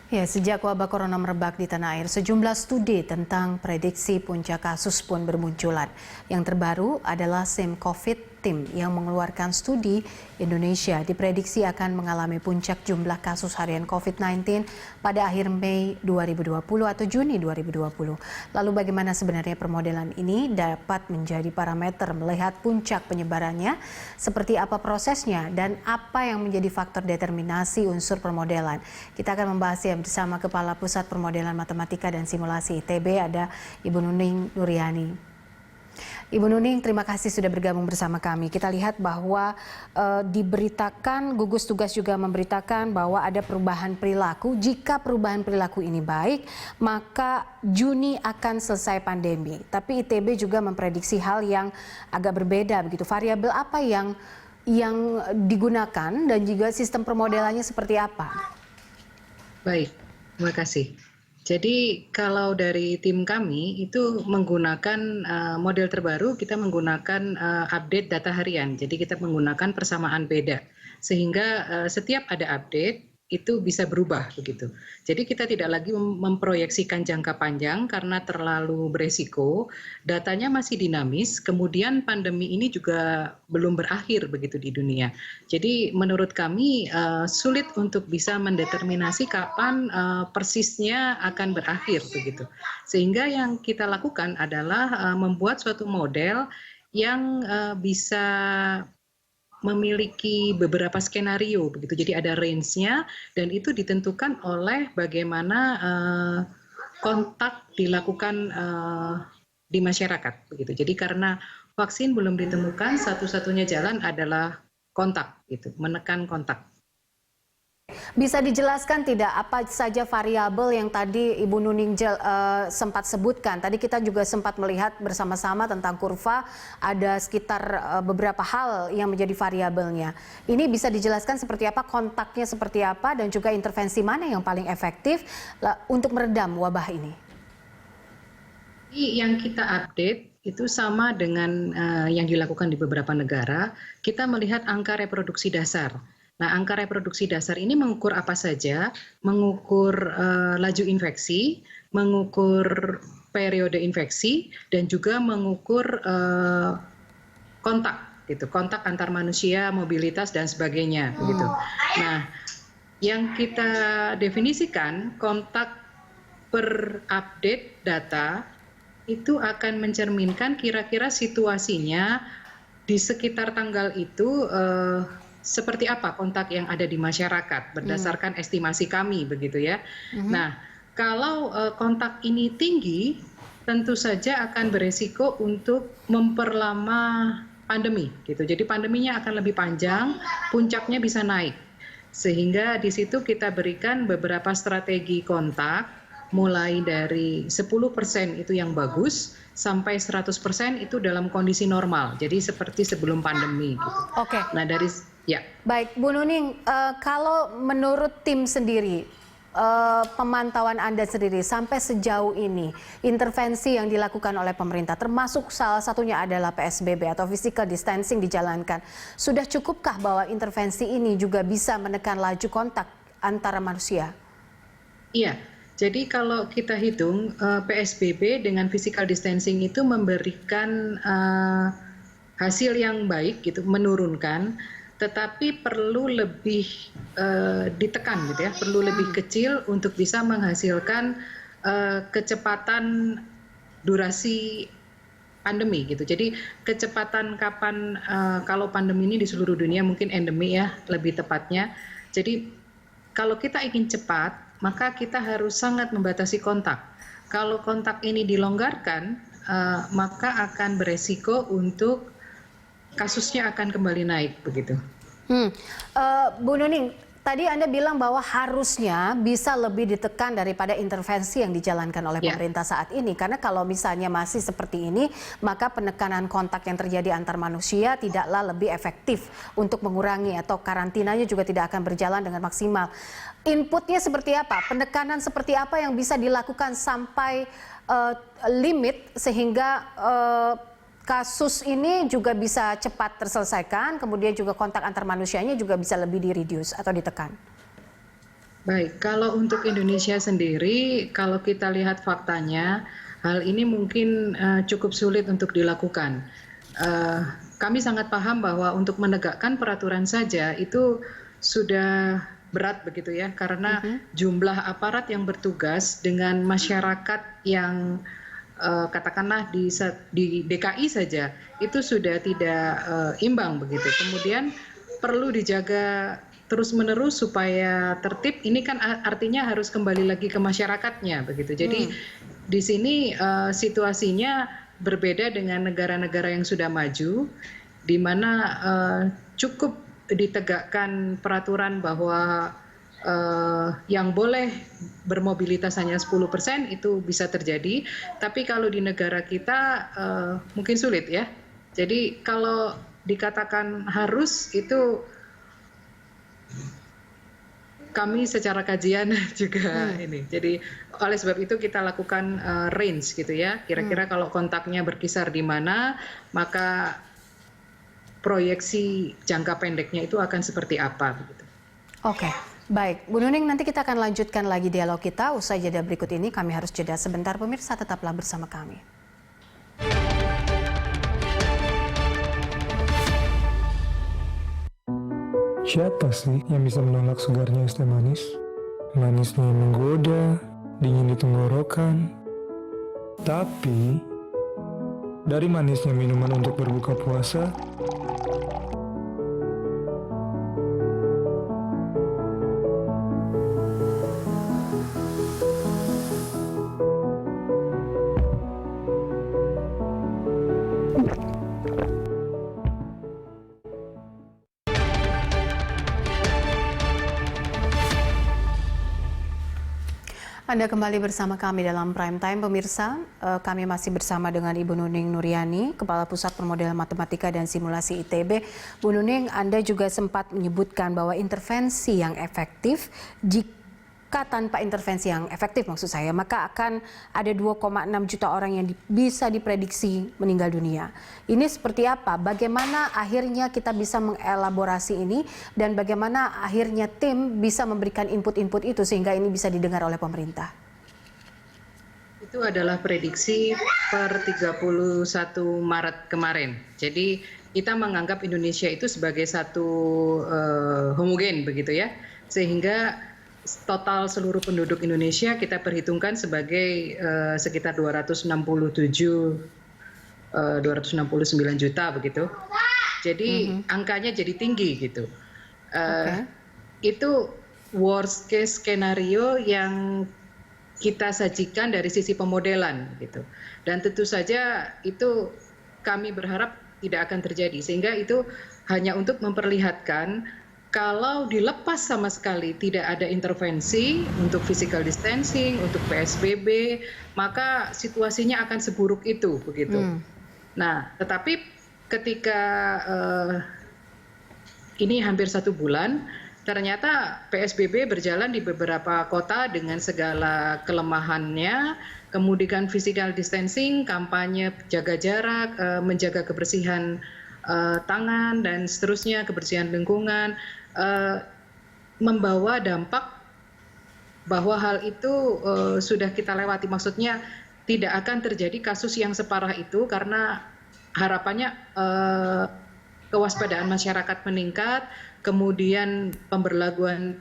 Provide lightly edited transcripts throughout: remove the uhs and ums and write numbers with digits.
Ya, sejak wabah corona merebak di tanah air, sejumlah studi tentang prediksi puncak kasus pun bermunculan. Yang terbaru adalah SIM COVID Tim yang mengeluarkan studi Indonesia diprediksi akan mengalami puncak jumlah kasus harian COVID-19 pada akhir Mei 2020 atau Juni 2020. Lalu bagaimana sebenarnya permodelan ini dapat menjadi parameter melihat puncak penyebarannya, seperti apa prosesnya, dan apa yang menjadi faktor determinasi unsur permodelan. Kita akan membahasnya bersama Kepala Pusat Permodelan Matematika dan Simulasi ITB, ada Ibu Nuning Nuriani. Ibu Nuning, terima kasih sudah bergabung bersama kami. Kita lihat bahwa diberitakan, gugus tugas juga memberitakan bahwa ada perubahan perilaku. Jika perubahan perilaku ini baik, maka Juni akan selesai pandemi. Tapi ITB juga memprediksi hal yang agak berbeda begitu. Variabel apa yang digunakan dan juga sistem permodelannya seperti apa? Baik, terima kasih. Jadi kalau dari tim kami itu menggunakan model terbaru, kita menggunakan update data harian. Jadi kita menggunakan persamaan beda, sehingga setiap ada update itu bisa berubah begitu. Jadi kita tidak lagi memproyeksikan jangka panjang karena terlalu beresiko. Datanya masih dinamis. Kemudian pandemi ini juga belum berakhir begitu di dunia. Jadi menurut kami sulit untuk bisa mendeterminasi kapan persisnya akan berakhir begitu. Sehingga yang kita lakukan adalah membuat suatu model yang bisa memiliki beberapa skenario begitu. Jadi ada range-nya dan itu ditentukan oleh bagaimana kontak dilakukan di masyarakat begitu. Jadi karena vaksin belum ditemukan, satu-satunya jalan adalah kontak gitu, menekan kontak. Bisa dijelaskan tidak apa saja variabel yang tadi Ibu Nuning sempat sebutkan? Tadi kita juga sempat melihat bersama-sama tentang kurva, ada sekitar beberapa hal yang menjadi variabelnya. Ini bisa dijelaskan seperti apa, kontaknya seperti apa, dan juga intervensi mana yang paling efektif untuk meredam wabah ini? Yang kita update itu sama dengan yang dilakukan di beberapa negara. Kita melihat angka reproduksi dasar. Nah, angka reproduksi dasar ini mengukur apa saja, mengukur laju infeksi, mengukur periode infeksi, dan juga mengukur kontak, gitu, kontak antar manusia, mobilitas dan sebagainya, gitu. Nah, yang kita definisikan kontak per update data itu akan mencerminkan kira-kira situasinya di sekitar tanggal itu. Seperti apa kontak yang ada di masyarakat berdasarkan estimasi kami begitu ya. Nah, kalau kontak ini tinggi, tentu saja akan beresiko untuk memperlama pandemi gitu. Jadi pandeminya akan lebih panjang, puncaknya bisa naik. Sehingga di situ kita berikan beberapa strategi kontak, mulai dari 10% itu yang bagus sampai 100% itu dalam kondisi normal. Jadi seperti sebelum pandemi gitu. Oke. Nah, ya. Baik, Bu Nuning, kalau menurut tim sendiri, pemantauan Anda sendiri sampai sejauh ini, intervensi yang dilakukan oleh pemerintah, termasuk salah satunya adalah PSBB atau physical distancing dijalankan, sudah cukupkah bahwa intervensi ini juga bisa menekan laju kontak antara manusia? Iya, jadi kalau kita hitung PSBB dengan physical distancing itu memberikan hasil yang baik, gitu, menurunkan. Tetapi perlu lebih ditekan gitu ya, perlu lebih kecil untuk bisa menghasilkan kecepatan durasi pandemi gitu. Jadi kecepatan kapan kalau pandemi ini di seluruh dunia mungkin endemi ya lebih tepatnya. Jadi kalau kita ingin cepat, maka kita harus sangat membatasi kontak. Kalau kontak ini dilonggarkan, maka akan beresiko untuk kasusnya akan kembali naik begitu. Bu Nuning, tadi Anda bilang bahwa harusnya bisa lebih ditekan daripada intervensi yang dijalankan oleh pemerintah saat ini. Karena kalau misalnya masih seperti ini, maka penekanan kontak yang terjadi antar manusia tidaklah lebih efektif untuk mengurangi, atau karantinanya juga tidak akan berjalan dengan maksimal. Inputnya seperti apa? Penekanan seperti apa yang bisa dilakukan sampai limit sehingga kasus ini juga bisa cepat terselesaikan, kemudian juga kontak antar manusianya juga bisa lebih di-reduce atau ditekan? Baik, kalau untuk Indonesia sendiri, kalau kita lihat faktanya, hal ini mungkin cukup sulit untuk dilakukan. Kami sangat paham bahwa untuk menegakkan peraturan saja itu sudah berat begitu ya, karena jumlah aparat yang bertugas dengan masyarakat yang katakanlah di DKI saja itu sudah tidak imbang begitu. Kemudian perlu dijaga terus-menerus supaya tertib. Ini kan artinya harus kembali lagi ke masyarakatnya begitu. Jadi di sini situasinya berbeda dengan negara-negara yang sudah maju, di mana cukup ditegakkan peraturan bahwa yang boleh bermobilitas hanya 10% itu bisa terjadi. Tapi kalau di negara kita mungkin sulit ya. Jadi kalau dikatakan harus itu kami secara kajian juga ini. Jadi oleh sebab itu kita lakukan range gitu ya. Kira-kira kalau kontaknya berkisar di mana, maka proyeksi jangka pendeknya itu akan seperti apa begitu. Oke, baik. Bu Nuning, nanti kita akan lanjutkan lagi dialog kita. Usai jeda berikut ini kami harus jeda sebentar. Pemirsa, tetaplah bersama kami. Siapa sih yang bisa menolak segarnya es teh manis? Manisnya yang menggoda, dingin di tenggorokan. Tapi, dari manisnya minuman untuk berbuka puasa, Anda kembali bersama kami dalam Prime Time, pemirsa. Kami masih bersama dengan Ibu Nuning Nuriani, Kepala Pusat Permodelan Matematika dan Simulasi ITB. Bu Nuning, Anda juga sempat menyebutkan bahwa intervensi yang efektif, jika tanpa intervensi yang efektif maksud saya, maka akan ada 2,6 juta orang yang bisa diprediksi meninggal dunia. Ini seperti apa? Bagaimana akhirnya kita bisa mengelaborasi ini dan bagaimana akhirnya tim bisa memberikan input-input itu sehingga ini bisa didengar oleh pemerintah? Itu adalah prediksi per 31 Maret kemarin. Jadi kita menganggap Indonesia itu sebagai satu homogen begitu ya. Sehingga total seluruh penduduk Indonesia kita perhitungkan sebagai sekitar 269 juta begitu. Jadi angkanya jadi tinggi gitu. Itu worst case skenario yang kita sajikan dari sisi pemodelan gitu. Dan tentu saja itu kami berharap tidak akan terjadi, sehingga itu hanya untuk memperlihatkan kalau dilepas sama sekali tidak ada intervensi untuk physical distancing, untuk PSBB, maka situasinya akan seburuk itu begitu. Nah, tetapi ketika ini hampir 1 bulan, ternyata PSBB berjalan di beberapa kota dengan segala kelemahannya, kemudian physical distancing, kampanye jaga jarak, menjaga kebersihan tangan dan seterusnya, kebersihan lingkungan, membawa dampak bahwa hal itu sudah kita lewati. Maksudnya tidak akan terjadi kasus yang separah itu karena harapannya kewaspadaan masyarakat meningkat, kemudian pemberlakuan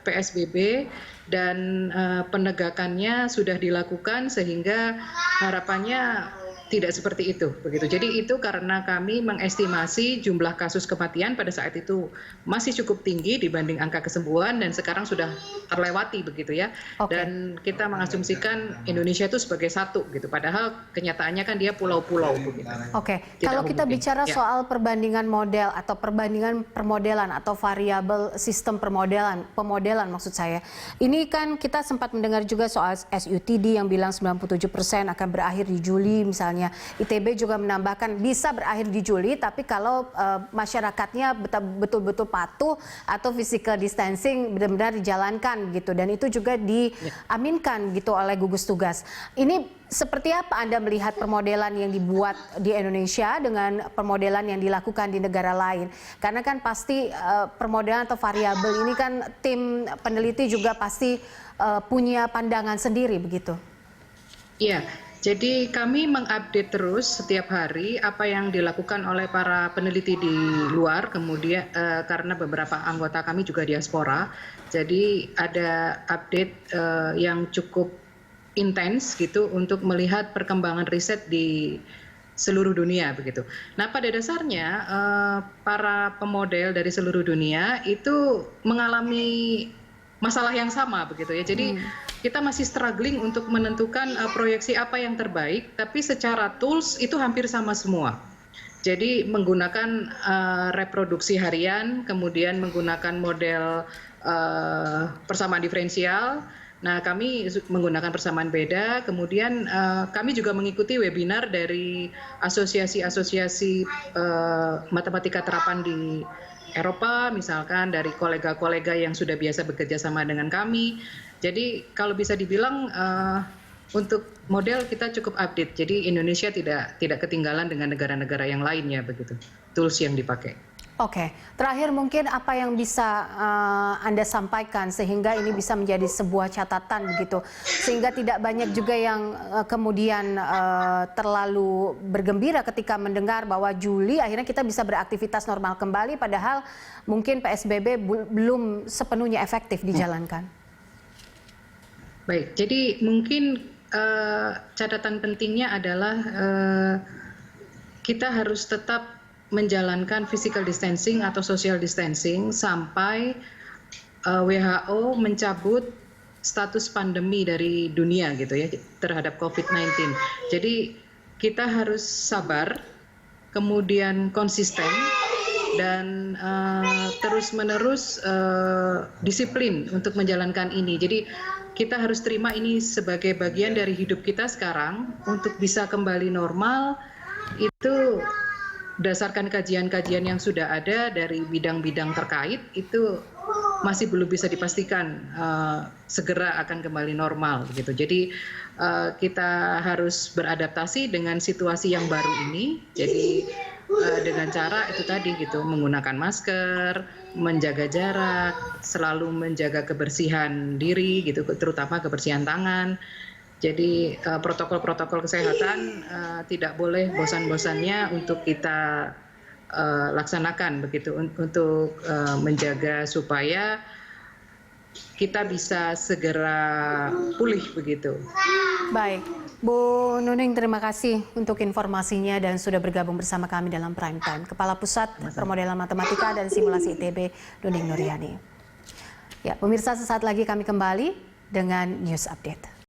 PSBB dan penegakannya sudah dilakukan sehingga harapannya tidak seperti itu begitu. Jadi itu karena kami mengestimasi jumlah kasus kematian pada saat itu masih cukup tinggi dibanding angka kesembuhan dan sekarang sudah terlewati begitu ya. Dan kita mengasumsikan Indonesia itu sebagai satu gitu. Padahal kenyataannya kan dia pulau-pulau begitu. Kalau kita bicara soal perbandingan model atau perbandingan permodelan atau variabel sistem pemodelan maksud saya. Ini kan kita sempat mendengar juga soal SUTD yang bilang 97% akan berakhir di Juli misalnya. penyebarannya. ITB juga menambahkan bisa berakhir di Juli, tapi kalau masyarakatnya betul-betul patuh atau physical distancing benar-benar dijalankan gitu, dan itu juga diaminkan gitu oleh gugus tugas. Ini seperti apa Anda melihat permodelan yang dibuat di Indonesia dengan permodelan yang dilakukan di negara lain? Karena kan pasti permodelan atau variabel ini kan tim peneliti juga pasti punya pandangan sendiri begitu. Iya, jadi kami mengupdate terus setiap hari apa yang dilakukan oleh para peneliti di luar, kemudian karena beberapa anggota kami juga diaspora, jadi ada update yang cukup intens gitu untuk melihat perkembangan riset di seluruh dunia begitu. Nah, pada dasarnya para pemodel dari seluruh dunia itu mengalami masalah yang sama begitu ya. Jadi kita masih struggling untuk menentukan proyeksi apa yang terbaik, tapi secara tools itu hampir sama semua. Jadi menggunakan reproduksi harian, kemudian menggunakan model persamaan diferensial. Nah, kami menggunakan persamaan beda, kemudian kami juga mengikuti webinar dari asosiasi-asosiasi matematika terapan di Eropa, misalkan dari kolega-kolega yang sudah biasa bekerja sama dengan kami. Jadi kalau bisa dibilang untuk model kita cukup update, jadi Indonesia tidak ketinggalan dengan negara-negara yang lainnya begitu, tools yang dipakai. Oke, terakhir mungkin apa yang bisa Anda sampaikan sehingga ini bisa menjadi sebuah catatan begitu, sehingga tidak banyak juga yang kemudian terlalu bergembira ketika mendengar bahwa Juli akhirnya kita bisa beraktivitas normal kembali, padahal mungkin PSBB belum sepenuhnya efektif dijalankan. Baik, jadi mungkin catatan pentingnya adalah kita harus tetap menjalankan physical distancing atau social distancing sampai WHO mencabut status pandemi dari dunia gitu ya terhadap COVID-19. Jadi kita harus sabar, kemudian konsisten dan terus-menerus disiplin untuk menjalankan ini. Jadi kita harus terima ini sebagai bagian dari hidup kita sekarang. Untuk bisa kembali normal itu berdasarkan kajian-kajian yang sudah ada dari bidang-bidang terkait, itu masih belum bisa dipastikan segera akan kembali normal gitu. Jadi kita harus beradaptasi dengan situasi yang baru ini. Jadi dengan cara itu tadi gitu, menggunakan masker, menjaga jarak, selalu menjaga kebersihan diri gitu, terutama kebersihan tangan. Jadi protokol-protokol kesehatan tidak boleh bosan-bosannya untuk kita laksanakan begitu untuk menjaga supaya kita bisa segera pulih begitu. Baik, Bu Nuning, terima kasih untuk informasinya dan sudah bergabung bersama kami dalam Prime Time. Kepala Pusat Permodelan Matematika dan Simulasi ITB, Nuning Nuryani. Ya, pemirsa, sesaat lagi kami kembali dengan News Update.